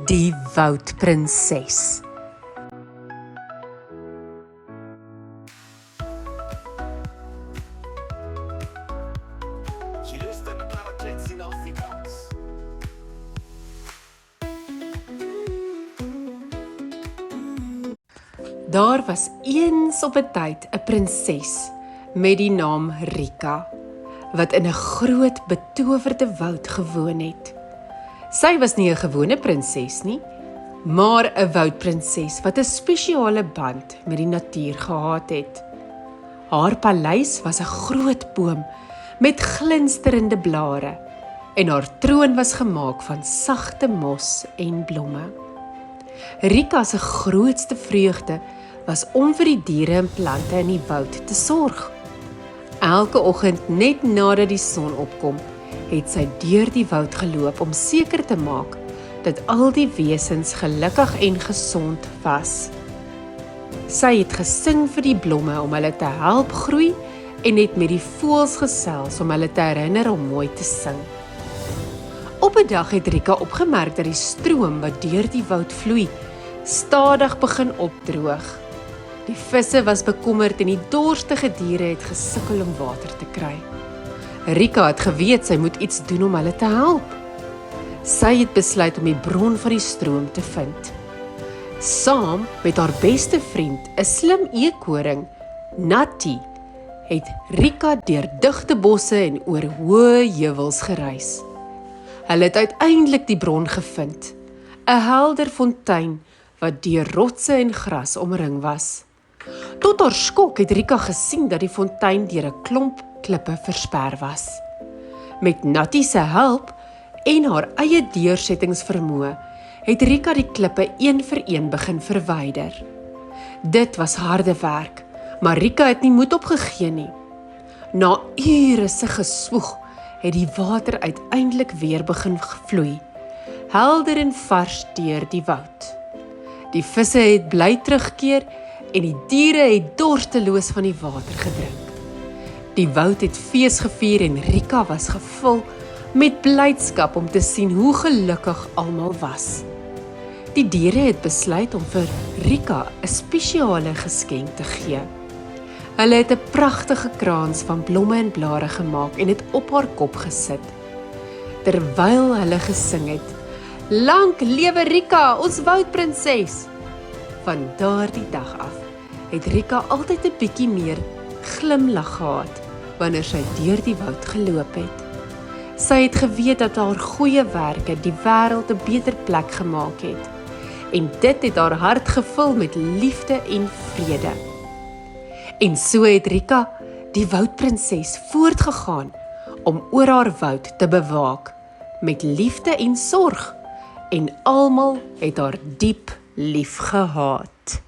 Die Woudprinses. Daar was eens op 'n tyd 'n prinses met die naam Rika, wat in 'n groot betowerde woud gewoon het. Sy was nie 'n gewone prinses nie, maar 'n woudprinses wat 'n spesiale band met die natuur gehad het. Haar paleis was 'n groot boom met glinsterende blare en haar troon was gemaak van sagte mos en blomme. Rika se grootste vreugde was om vir die diere en plante in die woud te sorg. Elke oggend net nadat die son opkom, het sy deur die woud geloop om seker te maak dat al die wesens gelukkig en gesond was. Sy het gesing vir die blomme om hulle te help groei en het met die voëls gesels om hulle te herinner om mooi te sing. Op 'n dag het Rika opgemerk dat die stroom wat deur die woud vloei, stadig begin opdroog. Die visse was bekommerd en die dorstige diere het gesukkel om water te kry. Rika het geweet sy moet iets doen om hulle te help. Sy het besluit om die bron van die stroom te vind. Saam met haar beste vriend, 'n slim eekoring, Natty, het Rika deur digte bosse en oor hoë heuwels gereis. Hulle het uiteindelik die bron gevind, 'n helder fontein wat deur rotse en gras omring was. Tot haar skok het Rika gesien dat die fontein deur 'n klomp klippe versper was. Met Natty se hulp en haar eie deursettingsvermoë het Rika die klippe een vir een begin verwyder. Dit was harde werk, maar Rika het nie moed opgegee nie. Na ure se geswoeg het die water uiteindelik weer begin vloei, helder en vars deur die woud. Die visse het bly terugkeer en die diere het dorsteloos van die water gedrink. Die woud het fees gevier en Rika was gevul met blydskap om te sien hoe gelukkig almal was. Die diere het besluit om vir Rika 'n spesiale geskenk te gee. Hulle het 'n pragtige krans van blomme en blare gemaak en dit op haar kop gesit. Terwyl hulle gesing het, "Lank lewe Rika, ons woudprinses!" Van daardie dag af het Rika altyd 'n bietjie meer glimlag gehad wanneer sy deur die woud geloop het. Sy het geweet dat haar goeie werke die wêreld 'n beter plek gemaak het. En dit het haar hart gevul met liefde en vrede. En so het Rika, die woudprinses, voortgegaan om oor haar woud te bewaak met liefde en sorg. En almal het haar diep lief gehad.